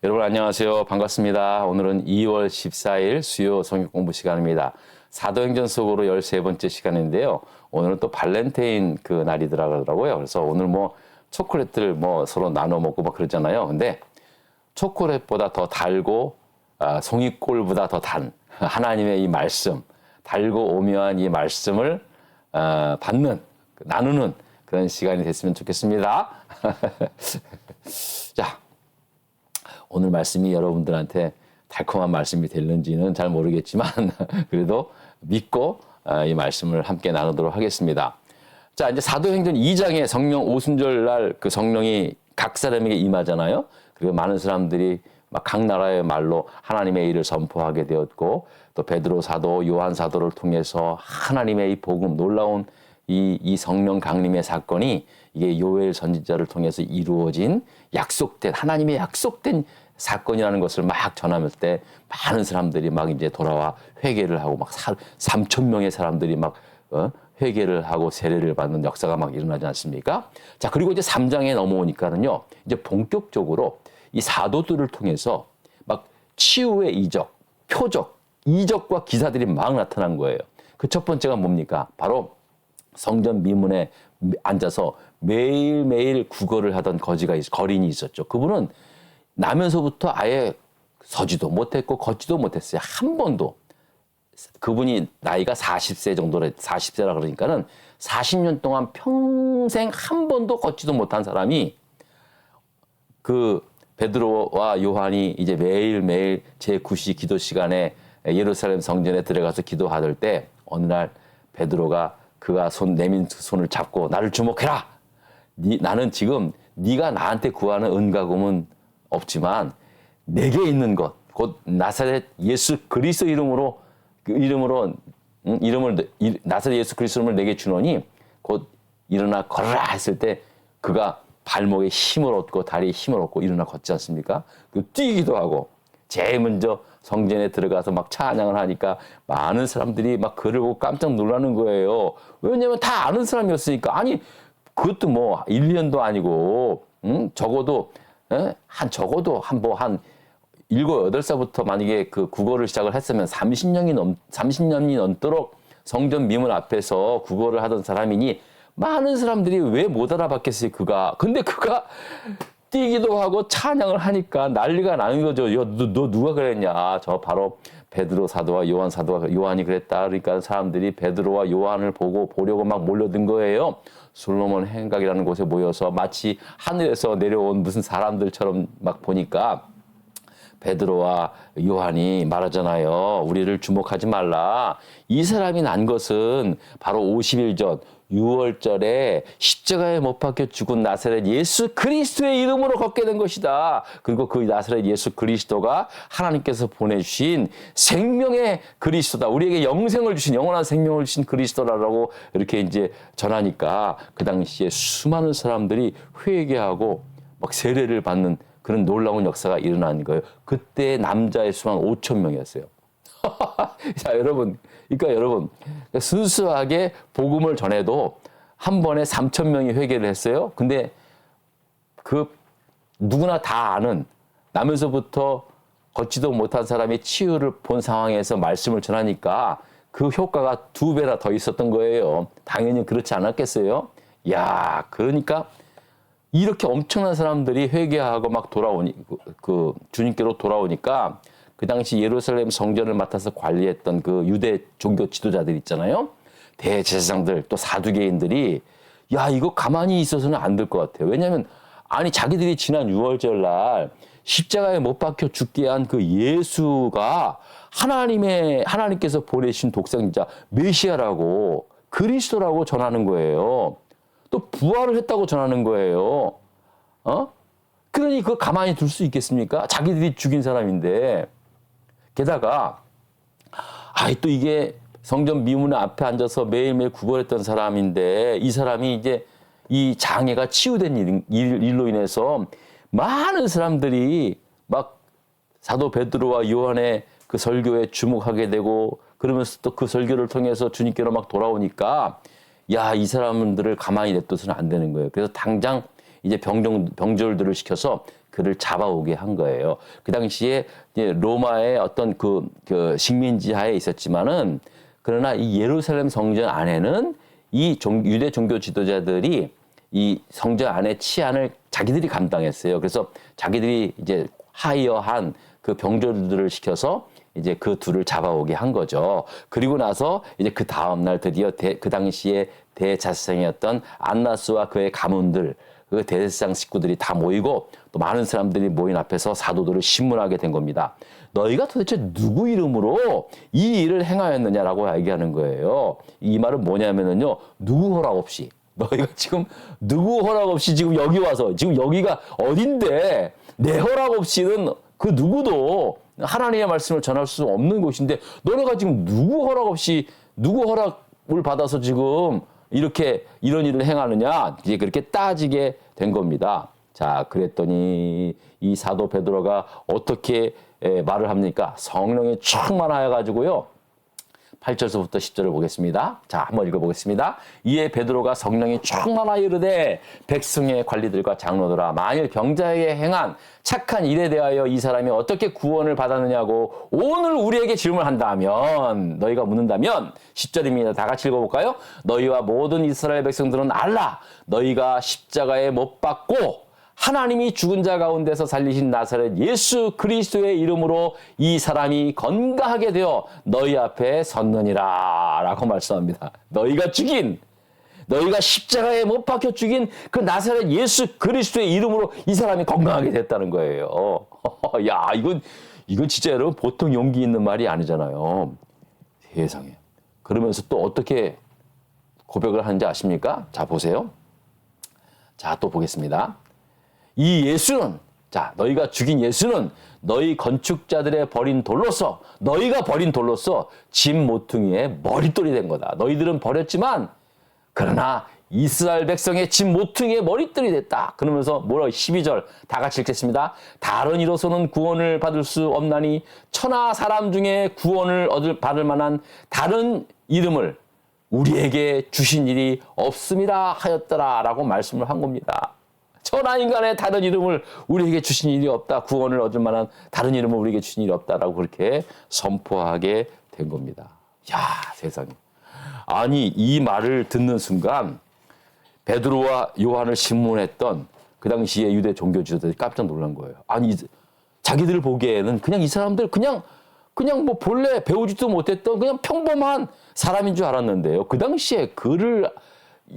여러분 안녕하세요. 반갑습니다. 오늘은 2월 14일 수요 성경 공부 시간입니다. 사도행전 속으로 13번째 시간인데요. 오늘은 또 발렌타인 그 날이더라고요. 그래서 오늘 초콜릿들 서로 나눠 먹고 그러잖아요. 근데 초콜릿보다 더 달고 송이꼴보다 더 단 하나님의 이 말씀, 달고 오묘한 이 말씀을 나누는 그런 시간이 됐으면 좋겠습니다. 자, 오늘 말씀이 여러분들한테 달콤한 말씀이 될는지는 잘 모르겠지만 그래도 믿고 이 말씀을 함께 나누도록 하겠습니다. 자, 이제 사도행전 2장에 성령 오순절 날 그 성령이 각 사람에게 임하잖아요. 그리고 많은 사람들이 막 각 나라의 말로 하나님의 일을 선포하게 되었고, 또 베드로 사도, 요한 사도를 통해서 하나님의 이 복음, 놀라운 이 성령 강림의 사건이 이게 요엘 선지자를 통해서 이루어진 하나님의 약속된 사건이라는 것을 막 전하면 때 많은 사람들이 막 이제 돌아와 회개를 하고 3천 명의 사람들이 회개를 하고 세례를 받는 역사가 일어나지 않습니까? 자, 그리고 이제 3장에 넘어오니까는요, 이제 본격적으로 이 사도들을 통해서 치유의 이적, 표적, 이적과 기사들이 나타난 거예요. 그 첫 번째가 뭡니까? 바로 성전 미문에 앉아서 매일매일 구걸을 하던 거린이 있었죠. 그분은 나면서부터 아예 서지도 못했고 걷지도 못했어요. 한 번도. 그분이 나이가 40세 정도래, 40세라 그러니까는 40년 동안 평생 한 번도 걷지도 못한 사람이 그 베드로와 요한이 이제 매일매일 제9시 기도 시간에 예루살렘 성전에 들어가서 기도하던 때 어느 날 베드로가 그가 내민 손을 잡고 나를 주목해라. 나는 지금 네가 나한테 구하는 은가금은 없지만 내게 있는 것, 곧 나사렛 예수 그리스도 이름으로 나사렛 예수 그리스도 이름을 내게 주노니 곧 일어나 걸어라 했을 때 그가 발목에 힘을 얻고 다리에 힘을 얻고 일어나 걷지 않습니까? 뛰기도 하고 제일 먼저 성전에 들어가서 찬양을 하니까 많은 사람들이 그를 보고 깜짝 놀라는 거예요. 왜냐면 다 아는 사람이었으니까. 아니, 그것도 1, 2년도 아니고, 적어도, 한 7, 8살부터 만약에 그 국어를 시작을 했으면 30년이 넘도록 성전 미문 앞에서 국어를 하던 사람이니 많은 사람들이 왜 못 알아봤겠어요, 그가. 근데 그가 뛰기도 하고 찬양을 하니까 난리가 나는 거죠. 너 누가 그랬냐? 저 바로 베드로 사도와 요한 사도가 요한이 그랬다. 그러니까 사람들이 베드로와 요한을 보려고 몰려든 거예요. 솔로몬 행각이라는 곳에 모여서 마치 하늘에서 내려온 무슨 사람들처럼 보니까 베드로와 요한이 말하잖아요. 우리를 주목하지 말라. 이 사람이 난 것은 바로 50일 전 6월절에 십자가에 못 박혀 죽은 나사렛 예수 그리스도의 이름으로 걷게 된 것이다. 그리고 그 나사렛 예수 그리스도가 하나님께서 보내주신 생명의 그리스도다. 우리에게 영원한 생명을 주신 그리스도라고 이렇게 이제 전하니까 그 당시에 수많은 사람들이 회개하고 세례를 받는 그런 놀라운 역사가 일어난 거예요. 그때 남자의 수만 5천 명이었어요. 자, 여러분, 순수하게 복음을 전해도 한 번에 3천 명이 회개를 했어요. 근데 누구나 다 아는 나면서부터 걷지도 못한 사람이 치유를 본 상황에서 말씀을 전하니까 그 효과가 2배나 더 있었던 거예요. 당연히 그렇지 않았겠어요? 그러니까 이렇게 엄청난 사람들이 회개하고 주님께로 돌아오니까 그 당시 예루살렘 성전을 맡아서 관리했던 그 유대 종교 지도자들 있잖아요. 대제사장들 또 사두개인들이 이거 가만히 있어서는 안 될 것 같아요. 왜냐하면 자기들이 지난 6월절 날 십자가에 못 박혀 죽게 한 그 예수가 하나님께서 보내신 독생자 메시아라고 그리스도라고 전하는 거예요. 또 부활을 했다고 전하는 거예요. 그러니 그거 가만히 둘 수 있겠습니까? 자기들이 죽인 사람인데. 게다가 또 이게 성전 미문 앞에 앉아서 매일매일 구걸했던 사람인데 이 사람이 이제 이 장애가 치유된 일로 인해서 많은 사람들이 사도 베드로와 요한의 그 설교에 주목하게 되고 그러면서 또 그 설교를 통해서 주님께로 돌아오니까 이 사람들을 가만히 냅둬서는 안 되는 거예요. 그래서 당장 이제 병졸들을 시켜서 그를 잡아오게 한 거예요. 그 당시에 로마의 어떤 그 식민지 하에 있었지만은 그러나 이 예루살렘 성전 안에는 이 유대 종교 지도자들이 이 성전 안의 치안을 자기들이 감당했어요. 그래서 자기들이 이제 하이어한 그 병졸들을 시켜서 이제 그 둘을 잡아오게 한 거죠. 그리고 나서 이제 그 다음날 드디어 그 당시에 대제사장이었던 안나스와 그의 가문들, 그 대제사장 식구들이 다 모이고 또 많은 사람들이 모인 앞에서 사도들을 신문하게 된 겁니다. 너희가 도대체 누구 이름으로 이 일을 행하였느냐라고 얘기하는 거예요. 이 말은 뭐냐면은요, 누구 허락 없이. 너희가 지금 누구 허락 없이 지금 여기 와서, 지금 여기가 어딘데 내 허락 없이는 그 누구도 하나님의 말씀을 전할 수 없는 곳인데 너네가 지금 누구 허락 없이, 누구 허락을 받아서 지금 이렇게 이런 일을 행하느냐, 이제 그렇게 따지게 된 겁니다. 자, 그랬더니 이 사도 베드로가 어떻게 말을 합니까? 성령이 충만하여 가지고요. 8절서부터 10절을 보겠습니다. 자, 한번 읽어보겠습니다. 이에 베드로가 성령이 충만하여 이르되 백성의 관리들과 장로들아, 만일 병자에게 행한 착한 일에 대하여 이 사람이 어떻게 구원을 받았느냐고 오늘 우리에게 질문한다면, 너희가 묻는다면 10절입니다. 다 같이 읽어볼까요? 너희와 모든 이스라엘 백성들은 알라. 너희가 십자가에 못 박고 하나님이 죽은 자 가운데서 살리신 나사렛 예수 그리스도의 이름으로 이 사람이 건강하게 되어 너희 앞에 섰느니라 라고 말씀합니다. 너희가 십자가에 못 박혀 죽인 그 나사렛 예수 그리스도의 이름으로 이 사람이 건강하게 됐다는 거예요. 야, 이건 진짜 여러분 보통 용기 있는 말이 아니잖아요. 세상에. 그러면서 또 어떻게 고백을 하는지 아십니까? 자, 보세요. 자, 또 보겠습니다. 이 예수는, 자, 너희가 죽인 예수는 너희 건축자들의 버린 돌로서, 너희가 버린 돌로서 집 모퉁이의 머릿돌이 된 거다. 너희들은 버렸지만 그러나 이스라엘 백성의 집 모퉁이의 머릿돌이 됐다. 그러면서 뭐라고 12절 다 같이 읽겠습니다. 다른 이로서는 구원을 받을 수 없나니 천하 사람 중에 구원을 받을 만한 다른 이름을 우리에게 주신 일이 없음이라 하였더라 라고 말씀을 한 겁니다. 천하 인간의 다른 이름을 우리에게 주신 일이 없다. 구원을 얻을 만한 다른 이름을 우리에게 주신 일이 없다라고 그렇게 선포하게 된 겁니다. 야, 세상에. 아니, 이 말을 듣는 순간 베드로와 요한을 신문했던 그 당시에 유대 종교 지도자들이 깜짝 놀란 거예요. 아니, 자기들 보기에는 그냥 이 사람들 그냥 뭐 본래 배우지도 못했던 그냥 평범한 사람인 줄 알았는데요. 그 당시에 글을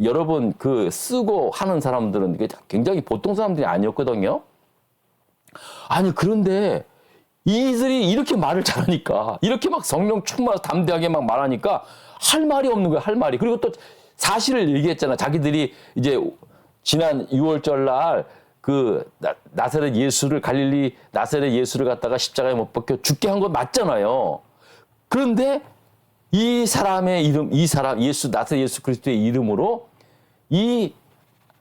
여러분 쓰고 하는 사람들은 굉장히 보통 사람들이 아니었거든요. 아니, 그런데 이들이 이렇게 말을 잘하니까, 이렇게 막 성령 충만해서 담대하게 막 말하니까 할 말이 없는 거예요. 할 말이. 그리고 또 사실을 얘기했잖아. 자기들이 이제 지난 6월절 날 나사렛 예수를, 갈릴리 나사렛 예수를 갖다가 십자가에 못 박혀 죽게 한 건 맞잖아요. 그런데 이 사람의 이름, 나사렛 예수 그리스도의 이름으로 이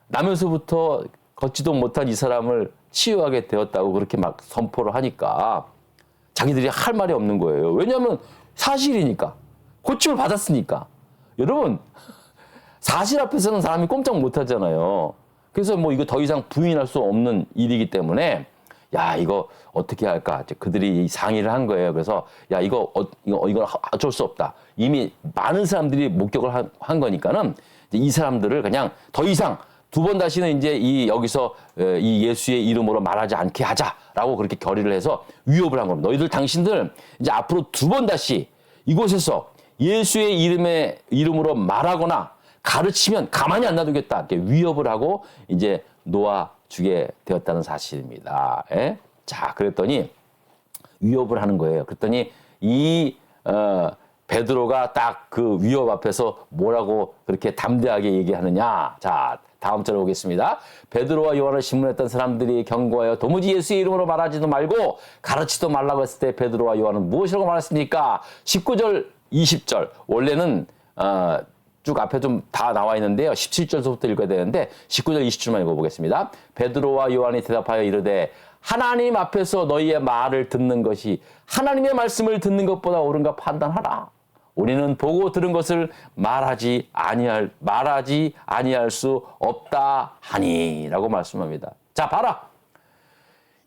나면서부터 걷지도 못한 이 사람을 치유하게 되었다고 그렇게 막 선포를 하니까 자기들이 할 말이 없는 거예요. 왜냐하면 사실이니까. 고침을 받았으니까. 여러분, 사실 앞에서는 사람이 꼼짝 못 하잖아요. 그래서 뭐 이거 더 이상 부인할 수 없는 일이기 때문에 야, 이거 어떻게 할까? 그들이 상의를 한 거예요. 그래서 야, 이거 어쩔 수 없다. 이미 많은 사람들이 목격을 한 거니까는 이 사람들을 그냥 더 이상 두 번 다시는 이제 여기서 이 예수의 이름으로 말하지 않게 하자라고 그렇게 결의를 해서 위협을 한 겁니다. 너희들 당신들 이제 앞으로 두 번 다시 이곳에서 예수의 이름으로 말하거나 가르치면 가만히 안 놔두겠다. 이렇게 위협을 하고 이제 놓아주게 되었다는 사실입니다. 예? 자, 그랬더니 위협을 하는 거예요. 그랬더니 베드로가 딱 그 위협 앞에서 뭐라고 그렇게 담대하게 얘기하느냐. 자, 다음 절에 오겠습니다. 베드로와 요한을 신문했던 사람들이 경고하여 도무지 예수의 이름으로 말하지도 말고 가르치도 말라고 했을 때 베드로와 요한은 무엇이라고 말했습니까? 19절, 20절. 원래는 쭉 앞에 좀 다 나와 있는데요. 17절부터 읽어야 되는데 19절, 20절만 읽어보겠습니다. 베드로와 요한이 대답하여 이르되 하나님 앞에서 너희의 말을 듣는 것이 하나님의 말씀을 듣는 것보다 옳은가 판단하라. 우리는 보고 들은 것을 말하지 아니할 수 없다 하니라고 말씀합니다. 자, 봐라.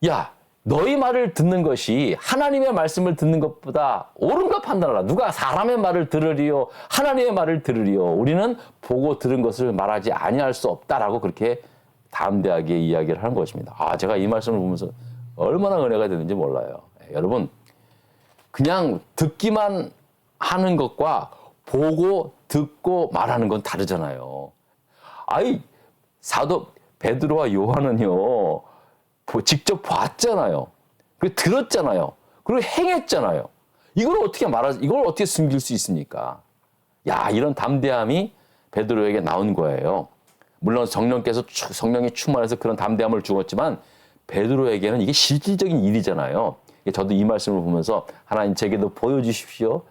야, 너희 말을 듣는 것이 하나님의 말씀을 듣는 것보다 옳은가 판단하라. 누가 사람의 말을 들으리요, 하나님의 말을 들으리요. 우리는 보고 들은 것을 말하지 아니할 수 없다라고 그렇게 담대하게 이야기를 하는 것입니다. 아, 제가 이 말씀을 보면서 얼마나 은혜가 되는지 몰라요. 여러분, 그냥 듣기만 하는 것과 보고 듣고 말하는 건 다르잖아요. 아이, 사도 베드로와 요한은요, 직접 봤잖아요. 그리고 들었잖아요. 그리고 행했잖아요. 이걸 어떻게 숨길 수 있습니까? 야, 이런 담대함이 베드로에게 나온 거예요. 물론 성령이 충만해서 그런 담대함을 주었지만 베드로에게는 이게 실질적인 일이잖아요. 저도 이 말씀을 보면서 하나님 제게도 보여주십시오.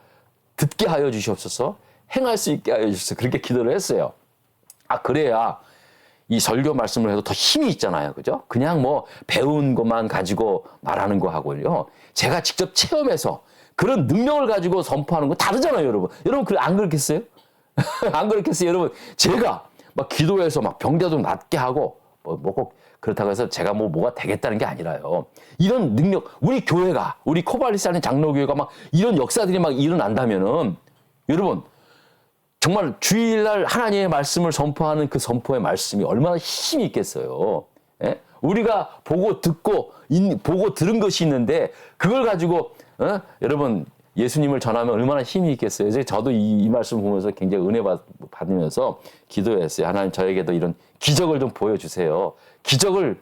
듣게 하여 주시옵소서. 행할 수 있게 하여 주시옵소서. 그렇게 기도를 했어요. 아, 그래야 이 설교 말씀을 해도 더 힘이 있잖아요. 그죠? 그냥 뭐 배운 것만 가지고 말하는 거하고요. 제가 직접 체험해서 그런 능력을 가지고 선포하는 거 다르잖아요, 여러분. 여러분, 안 그렇겠어요? 안 그렇겠어요, 여러분? 제가 막 기도해서 막 병자도 낫게 하고 뭐 꼭 그렇다고 해서 제가 뭐가 되겠다는 게 아니라요. 이런 능력, 우리 교회가, 우리 코발리스 안에 장로교회가 막 이런 역사들이 막 일어난다면은 여러분, 정말 주일날 하나님의 말씀을 선포하는 그 선포의 말씀이 얼마나 힘이 있겠어요. 예? 우리가 보고 들은 것이 있는데 그걸 가지고 여러분 예수님을 전하면 얼마나 힘이 있겠어요. 그래서 저도 이 말씀을 보면서 굉장히 은혜 받으면서 기도했어요. 하나님, 저에게도 이런 기적을 좀 보여주세요. 기적을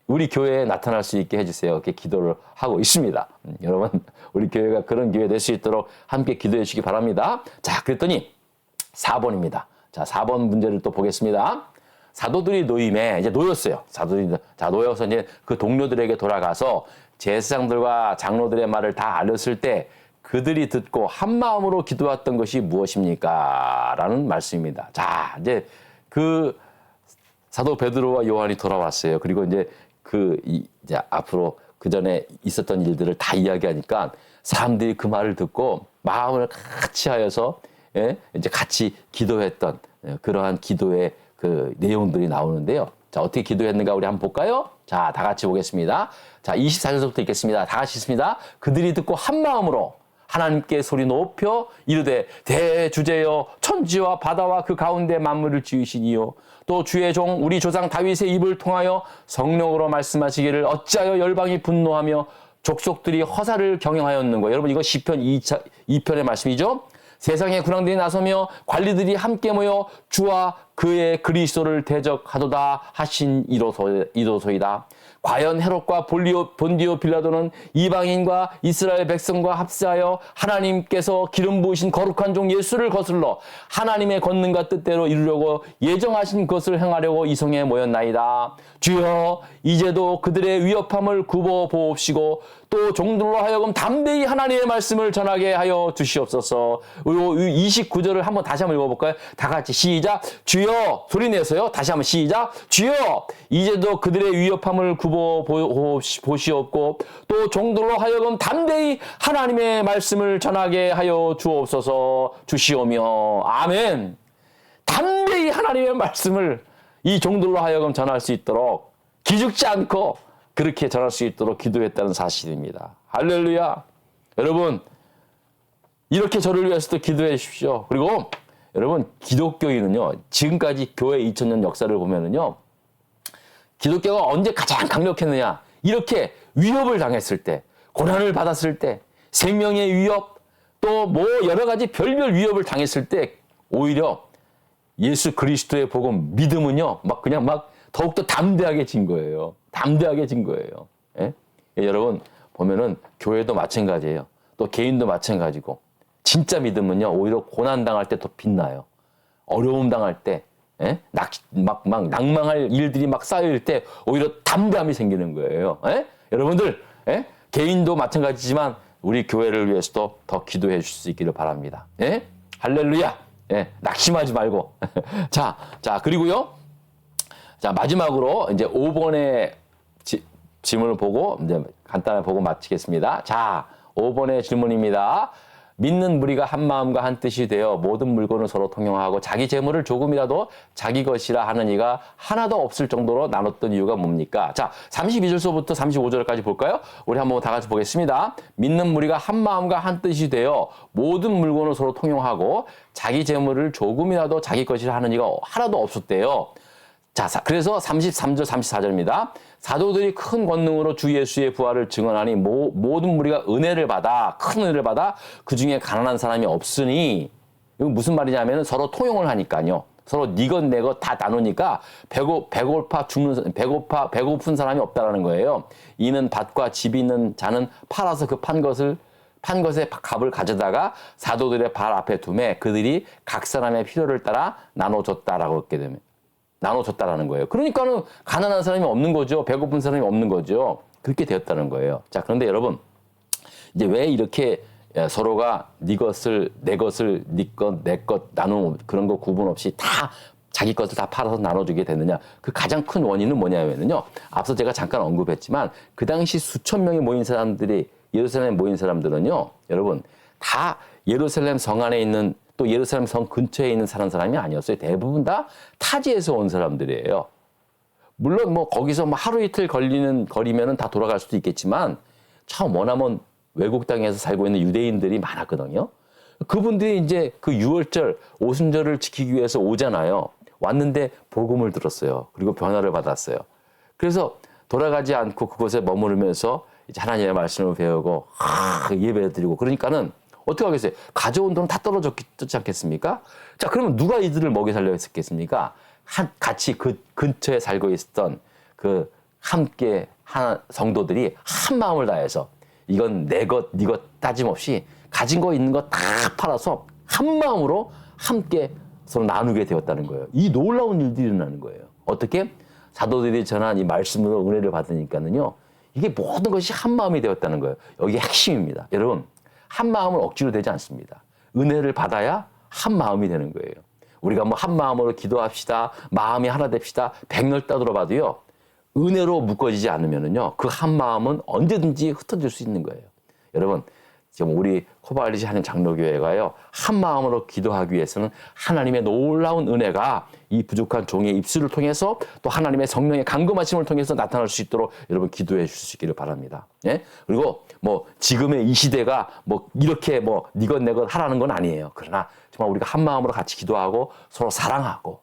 우리 교회에 나타날 수 있게 해주세요. 이렇게 기도를 하고 있습니다. 여러분, 우리 교회가 그런 기회 될 수 있도록 함께 기도해 주시기 바랍니다. 자, 그랬더니 4번입니다. 자, 4번 문제를 또 보겠습니다. 사도들이 노임에 이제 놓였어요. 자, 놓여서 이제 그 동료들에게 돌아가서 제사장들과 장로들의 말을 다 알렸을 때 그들이 듣고 한 마음으로 기도했던 것이 무엇입니까? 라는 말씀입니다. 자, 이제 그 사도 베드로와 요한이 돌아왔어요. 그리고 이제 이제 앞으로 그 전에 있었던 일들을 다 이야기하니까 사람들이 그 말을 듣고 마음을 같이 하여서 이제 같이 기도했던 그러한 기도의 그 내용들이 나오는데요. 자, 어떻게 기도했는가 우리 한번 볼까요? 자, 다 같이 보겠습니다. 자, 24절부터 읽겠습니다. 다 같이 읽습니다. 그들이 듣고 한 마음으로 하나님께 소리 높여 이르되 대주제여 천지와 바다와 그 가운데 만물을 지으시니요 또 주의 종 우리 조상 다윗의 입을 통하여 성령으로 말씀하시기를 어찌하여 열방이 분노하며 족속들이 허사를 경영하였는가. 여러분, 이거 시편 2편의 말씀이죠. 세상의 군왕들이 나서며 관리들이 함께 모여 주와 그의 그리스도를 대적하도다 하신 이로소이다. 과연 헤롯과 본디오 빌라도는 이방인과 이스라엘 백성과 합세하여 하나님께서 기름 부으신 거룩한 종 예수를 거슬러 하나님의 권능과 뜻대로 이루려고 예정하신 것을 행하려고 이성에 모였나이다. 주여, 이제도 그들의 위협함을 굽어 보옵시고 또 종들로 하여금 담대히 하나님의 말씀을 전하게 하여 주시옵소서. 29절을 다시 한번 읽어볼까요? 다 같이 시작. 주여, 소리 내서요. 다시 한번 시작. 주여, 이제도 그들의 위협함을 굽어 보시옵고 또 종들로 하여금 담대히 하나님의 말씀을 전하게 하여 주시오며. 아멘. 담대히 하나님의 말씀을 이 종들로 하여금 전할 수 있도록 기죽지 않고 그렇게 전할 수 있도록 기도했다는 사실입니다. 할렐루야. 여러분, 이렇게 저를 위해서도 기도해 주십시오. 그리고 여러분, 기독교인은요, 지금까지 교회 2000년 역사를 보면은요, 기독교가 언제 가장 강력했느냐? 이렇게 위협을 당했을 때, 고난을 받았을 때, 생명의 위협, 또 뭐 여러 가지 별별 위협을 당했을 때, 오히려 예수 그리스도의 복음, 믿음은요, 막 더욱더 담대하게 거예요. 담대하게 진 거예요. 예? 여러분, 보면은 교회도 마찬가지예요. 또 개인도 마찬가지고, 진짜 믿음은요, 오히려 고난당할 때 더 빛나요. 어려움 당할 때, 예? 낭망할 일들이 막 쌓일 때 오히려 담대함이 생기는 거예요. 예? 여러분들, 예? 개인도 마찬가지지만 우리 교회를 위해서도 더 기도해 주실 수 있기를 바랍니다. 예? 할렐루야. 예, 낙심하지 말고. 자, 그리고요. 자, 마지막으로 이제 5번의 질문을 보고 이제 간단하게 보고 마치겠습니다. 자, 5번의 질문입니다. 믿는 무리가 한 마음과 한 뜻이 되어 모든 물건을 서로 통용하고 자기 재물을 조금이라도 자기 것이라 하는 이가 하나도 없을 정도로 나눴던 이유가 뭡니까? 자, 32절서부터 35절까지 볼까요? 우리 한번 다 같이 보겠습니다. 믿는 무리가 한 마음과 한 뜻이 되어 모든 물건을 서로 통용하고 자기 재물을 조금이라도 자기 것이라 하는 이가 하나도 없었대요. 자, 그래서 33절, 34절입니다. 사도들이 큰 권능으로 주 예수의 부활을 증언하니 모든 무리가 은혜를 받아, 큰 은혜를 받아 그 중에 가난한 사람이 없으니, 이거 무슨 말이냐면 서로 통용을 하니까요. 서로 네 것 내 것 다 나누니까 배고픈 사람이 없다라는 거예요. 이는 밭과 집이 있는 자는 팔아서 그 판 것의 값을 가져다가 사도들의 발 앞에 두매 그들이 각 사람의 필요를 따라 나눠줬다라고 그렇게 되면. 나눠줬다라는 거예요. 그러니까는 가난한 사람이 없는 거죠. 배고픈 사람이 없는 거죠. 그렇게 되었다는 거예요. 자, 그런데 여러분, 이제 왜 이렇게 서로가 네 것을, 내 것을, 네 것, 내 것 나누는 그런 거 구분 없이 다 자기 것을 다 팔아서 나눠주게 됐느냐. 그 가장 큰 원인은 뭐냐면요. 앞서 제가 잠깐 언급했지만 그 당시 수천 명이 모인 사람들이 예루살렘에 모인 사람들은요. 여러분, 다 예루살렘 성 안에 있는 또 예루살렘 성 근처에 있는 사람이 아니었어요. 대부분 다 타지에서 온 사람들이에요. 물론 뭐 거기서 뭐 하루 이틀 거리면은 다 돌아갈 수도 있겠지만 참 머나먼 외국 땅에서 살고 있는 유대인들이 많았거든요. 그분들이 이제 그 유월절, 오순절을 지키기 위해서 오잖아요. 왔는데 복음을 들었어요. 그리고 변화를 받았어요. 그래서 돌아가지 않고 그곳에 머무르면서 이제 하나님의 말씀을 배우고 예배드리고 그러니까는 어떻게 하겠어요? 가져온 돈은 다 떨어졌지 않겠습니까? 자, 그러면 누가 이들을 먹여 살려 했겠습니까? 같이 그 근처에 살고 있었던 그 함께 한 성도들이 한 마음을 다해서 이건 내 것, 네 것 따짐 없이 가진 거 있는 거 다 팔아서 한 마음으로 함께 서로 나누게 되었다는 거예요. 이 놀라운 일들이 일어나는 거예요. 어떻게? 사도들이 전한 이 말씀으로 은혜를 받으니까는요. 이게 모든 것이 한 마음이 되었다는 거예요. 여기 핵심입니다. 여러분. 한 마음은 억지로 되지 않습니다. 은혜를 받아야 한 마음이 되는 거예요. 우리가 뭐 한 마음으로 기도합시다. 마음이 하나 됩시다. 백날 따돌아봐도요. 은혜로 묶어지지 않으면은요. 그 한 마음은 언제든지 흩어질 수 있는 거예요. 여러분, 지금 우리 코발리시 하는 장로교회가요. 한 마음으로 기도하기 위해서는 하나님의 놀라운 은혜가 이 부족한 종의 입술을 통해서 또 하나님의 성령의 강금하심을 통해서 나타날 수 있도록 여러분 기도해 주실 수 있기를 바랍니다. 예? 그리고 뭐 지금의 이 시대가 뭐 이렇게 뭐 니것 내것 하라는 건 아니에요. 그러나 정말 우리가 한 마음으로 같이 기도하고 서로 사랑하고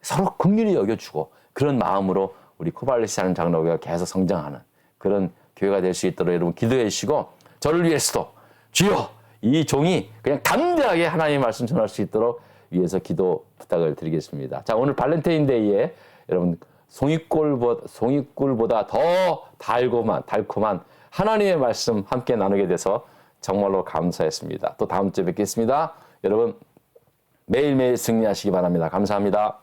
서로 긍휼히 여겨주고 그런 마음으로 우리 코발리시 하는 장로교회가 계속 성장하는 그런 교회가 될 수 있도록 여러분 기도해 주시고 저를 위해서도 주여 이 종이 그냥 담대하게 하나님의 말씀 전할 수 있도록 위해서 기도 부탁을 드리겠습니다. 자, 오늘 발렌타인데이에 여러분 송이꿀보다 더 달콤한 하나님의 말씀 함께 나누게 돼서 정말로 감사했습니다. 또 다음 주에 뵙겠습니다. 여러분 매일매일 승리하시기 바랍니다. 감사합니다.